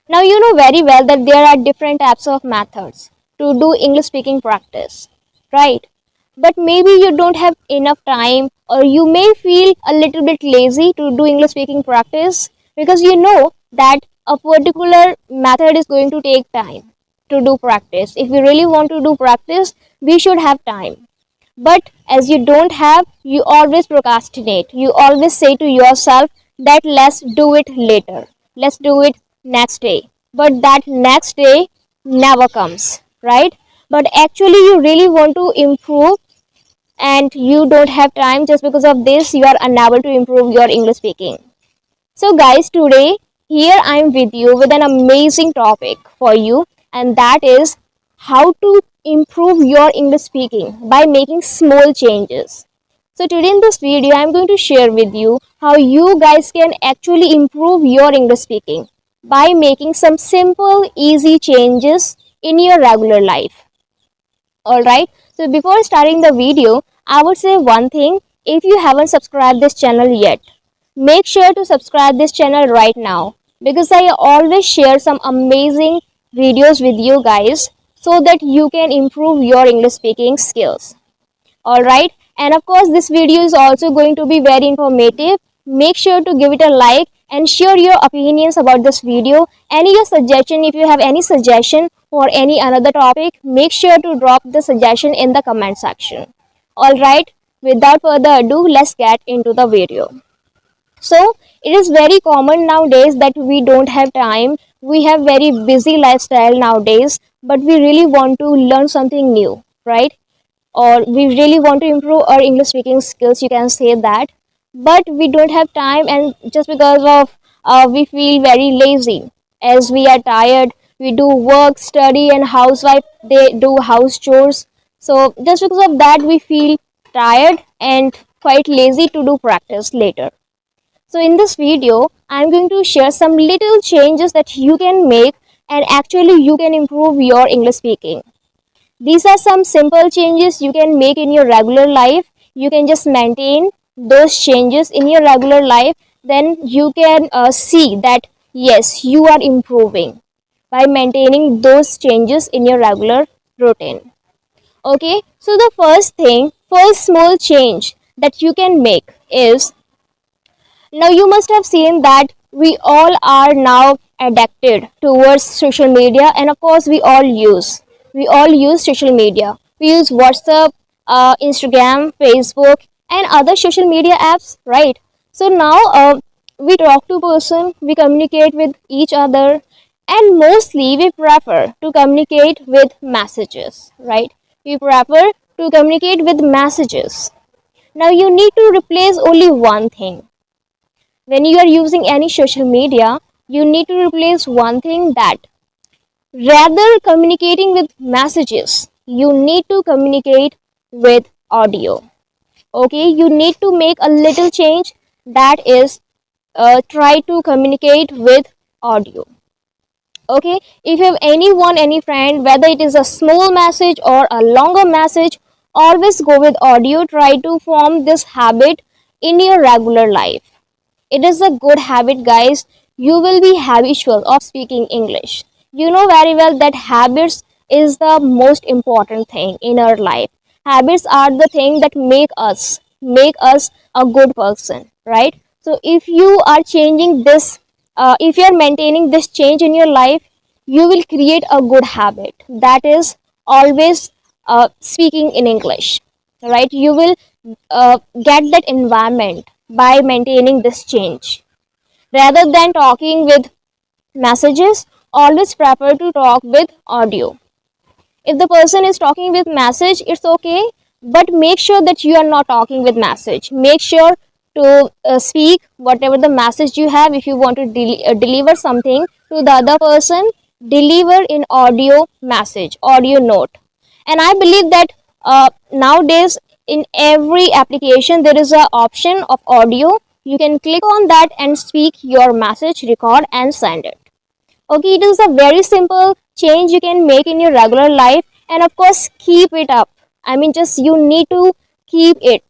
Now you know very well that there are different types of methods to do English speaking practice, right? But maybe you don't have enough time, or you may feel a little bit lazy to do English speaking practice because you know that a particular method is going to take time to do practice. If we really want to do practice, we should have time. But as you don't have, you always procrastinate. You always say to yourself that let's do it later. Let's do it next day. But that next day never comes, right? But actually, you really want to improve and you don't have time. Just because of this, you are unable to improve your English speaking. So, guys, today here I am with you with an amazing topic for you, and that is how to improve your English speaking by making small changes. So, today in this video, I am going to share with you how you guys can actually improve your English speaking by making some simple, easy changes in your regular life. Alright, so before starting the video, I would say one thing. If you haven't subscribed this channel yet, make sure to subscribe this channel right now, because I always share some amazing videos with you guys so that you can improve your English speaking skills. Alright, and of course this video is also going to be very informative. Make sure to give it a like and share your opinions about this video. Any your suggestion, if you have any suggestion for any another topic, make sure to drop the suggestion in the comment section. Alright, without further ado, let's get into the video. So it is very common nowadays that we don't have time. We have very busy lifestyle nowadays, but we really want to learn something new, right? Or we really want to improve our English speaking skills, you can say that, but we don't have time, and just because of we feel very lazy. As we are tired, we do work, study, and housewife, they do house chores. So just because of that, we feel tired and quite lazy to do practice later. So in this video, I'm going to share some little changes that you can make and actually you can improve your English speaking. These are some simple changes you can make in your regular life. You can just maintain those changes in your regular life. Then you can see that yes, you are improving by maintaining those changes in your regular routine. Okay, so the first small change that you can make is, now you must have seen that we all are now addicted towards social media, and of course we all use social media. We use WhatsApp, Instagram, Facebook, and other social media apps, right? So now we talk to person, we communicate with each other, and mostly we prefer to communicate with messages, right? We prefer to communicate with messages. Now you need to replace only one thing. When you are using any social media, you need to replace one thing, that rather communicating with messages, you need to communicate with audio. Okay, you need to make a little change, that is try to communicate with audio. Okay, if you have anyone, any friend, whether it is a small message or a longer message, always go with audio. Try to form this habit in your regular life. It is a good habit, guys. You will be habitual of speaking English. You know very well that habits is the most important thing in our life. Habits are the thing that make us a good person, right? So if you are changing this, if you are maintaining this change in your life, you will create a good habit, that is always speaking in English, right? You will get that environment by maintaining this change. Rather than talking with messages, always prefer to talk with audio. If the person is talking with message, it's okay, but make sure that you are not talking with message. Make sure to speak whatever the message you have. If you want to deliver something to the other person, deliver in audio message, audio note. And I believe that nowadays in every application there is a option of audio. You can click on that and speak your message, record and send it. Okay, it is a very simple change you can make in your regular life, and of course keep it up. I mean, just you need to keep it.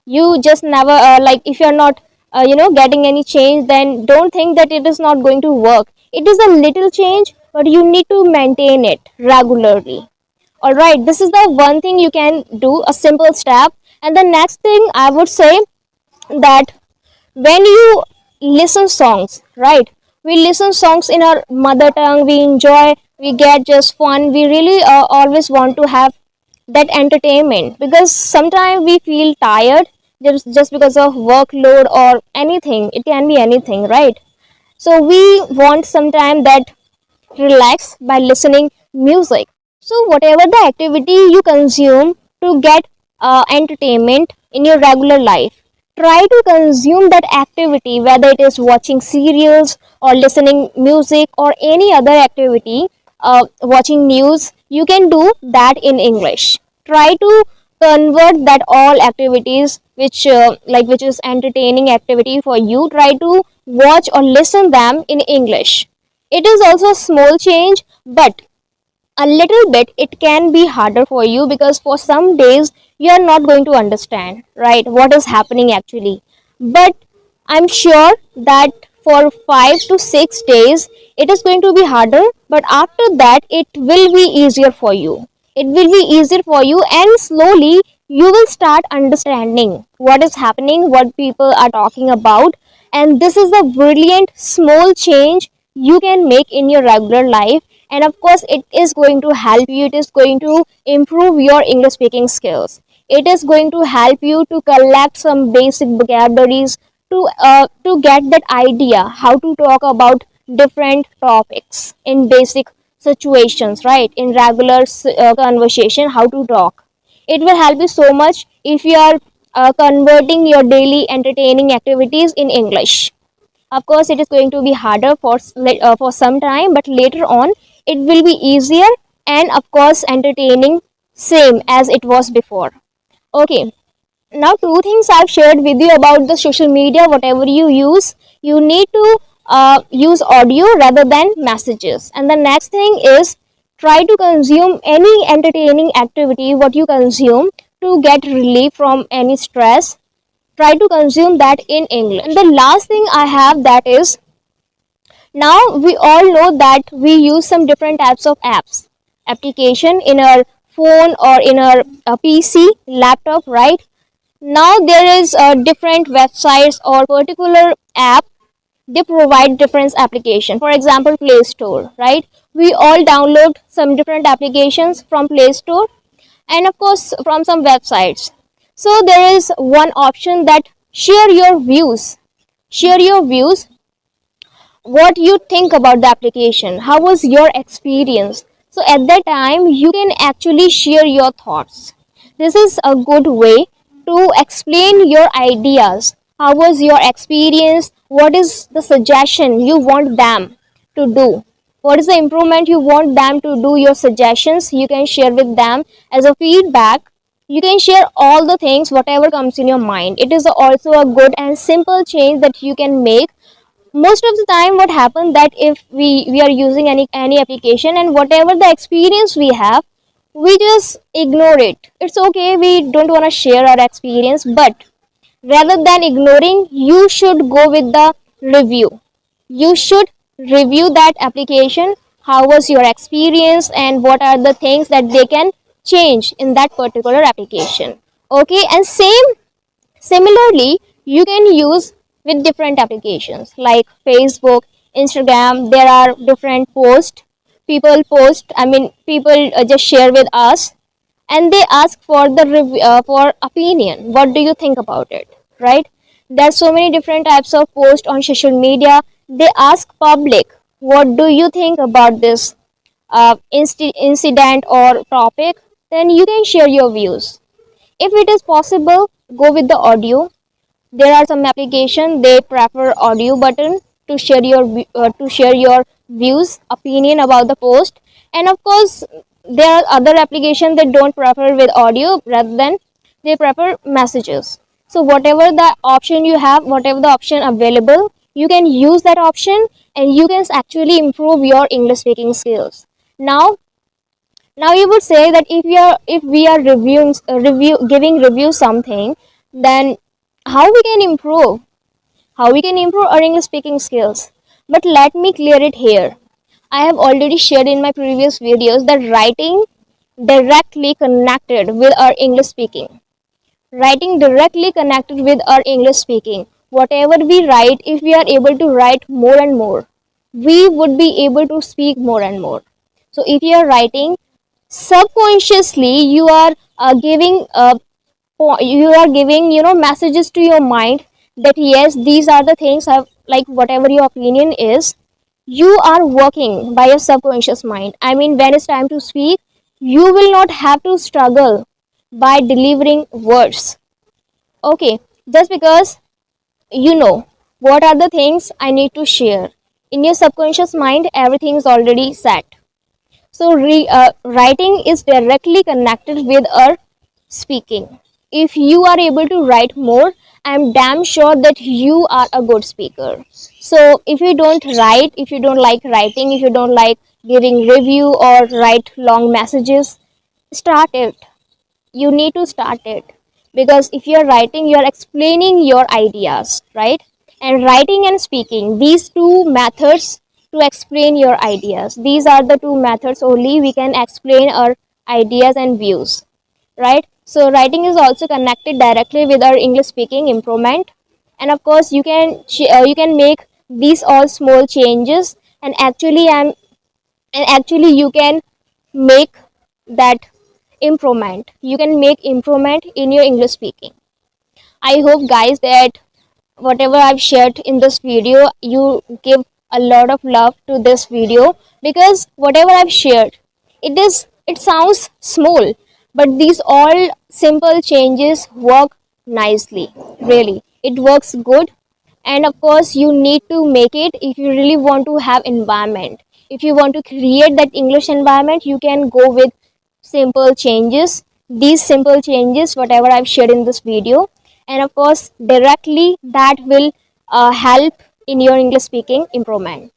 You just never like, if you're not getting any change, then don't think that it is not going to work. It is a little change, but you need to maintain it regularly. All right, this is the one thing you can do, a simple step. And the next thing I would say, that when you listen songs, right, we listen songs in our mother tongue, we enjoy, we get just fun, we really always want to have that entertainment, because sometimes we feel tired just because of workload or anything, it can be anything, right? So we want sometime that relax by listening music. So whatever the activity you consume to get entertainment in your regular life, try to consume that activity, whether it is watching serials or listening music or any other activity, watching news, you can do that in English. Try to convert that all activities which which is entertaining activity for you, try to watch or listen them in English. It is also a small change, but a little bit it can be harder for you, because for some days you are not going to understand, right, what is happening actually. But I'm sure that for 5 to 6 days it is going to be harder, but after that it will be easier for you. It will be easier for you, and slowly you will start understanding what is happening, what people are talking about. And this is a brilliant small change you can make in your regular life. And of course it is going to help you, it is going to improve your English speaking skills. It is going to help you to collect some basic vocabularies, to get that idea how to talk about different topics in basic situations, right, in regular conversation, how to talk. It will help you so much if you are converting your daily entertaining activities in English. Of course it is going to be harder for some time, but later on it will be easier, and of course entertaining, same as it was before. Okay, now two things I've shared with you about the social media. Whatever you use, you need to use audio rather than messages. And the next thing is, try to consume any entertaining activity what you consume to get relief from any stress. Try to consume that in English. And the last thing I have, that is, now we all know that we use some different types of application in our phone or in our PC, laptop, right? Now there is different websites or particular app, they provide different application. For example, Play Store, right? We all download some different applications from Play Store, and of course from some websites. So there is one option that share your views. Share your views, what you think about the application, how was your experience. So at that time you can actually share your thoughts. This is a good way to explain your ideas. How was your experience, what is the suggestion you want them to do, what is the improvement you want them to do, your suggestions you can share with them as a feedback. You can share all the things whatever comes in your mind. It is also a good and simple change that you can make. Most of the time what happens, that if we are using any application, and whatever the experience we have, we just ignore it. It's okay, we don't want to share our experience, but rather than ignoring, you should go with the review. You should review that application, how was your experience and what are the things that they can change in that particular application. Okay, and similarly you can use with different applications like Facebook, Instagram. There are different posts, people post, I mean people just share with us, and they ask for the for opinion, what do you think about it, right? There's so many different types of posts on social media. They ask public, what do you think about this incident or topic. Then you can share your views. If it is possible, go with the audio. There are some application they prefer audio button to share your views, opinion about the post. And of course there are other applications that don't prefer with audio, rather than they prefer messages. So whatever the option you have, whatever the option available, you can use that option, and you can actually improve your English speaking skills. Now you would say that if we are reviewing giving review something, then how we can improve our English speaking skills. But let me clear it here. I have already shared in my previous videos that writing directly connected with our English speaking. Writing directly connected with our English speaking. Whatever we write, if we are able to write more and more, we would be able to speak more and more. So if you are writing, subconsciously you are giving messages to your mind that yes, these are the things I like. Whatever your opinion is, you are working by your subconscious mind. I mean, when it's time to speak, you will not have to struggle by delivering words. Okay, just because you know what are the things I need to share. In your subconscious mind, everything is already set. So writing is directly connected with our speaking. If you are able to write more, I am damn sure that you are a good speaker. So if you don't write, if you don't like writing, if you don't like giving review or write long messages, start it. You need to start it, because if you're writing, you're explaining your ideas, right? And writing and speaking, these two methods to explain your ideas, these are the two methods only we can explain our ideas and views, right? So writing is also connected directly with our English speaking improvement. And of course you can make these all small changes, and actually you can make that improvement. You can make improvement in your English speaking. I hope guys that whatever I've shared in this video, you give a lot of love to this video, because whatever I've shared, it sounds small, but these all simple changes work nicely. Really, it works good. And of course you need to make it if you really want to have environment. If you want to create that English environment, you can go with simple changes, these simple changes whatever I've shared in this video. And of course directly that will help in your English speaking improvement.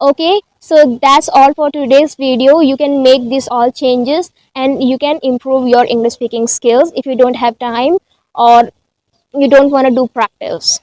Okay, so that's all for today's video. You can make these all changes and you can improve your English speaking skills. If you don't have time, or you don't want to do practice,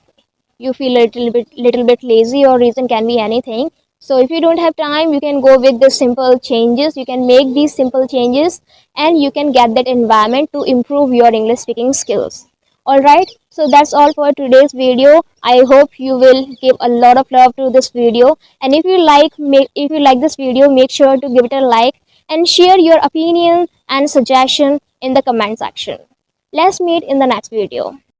you feel a little bit lazy, or reason can be anything. So if you don't have time, you can go with the simple changes. You can make these simple changes and you can get that environment to improve your English speaking skills. All right, so that's all for today's video. I hope you will give a lot of love to this video, and if you like this video, make sure to give it a like and share your opinion and suggestion in the comment section. Let's meet in the next video.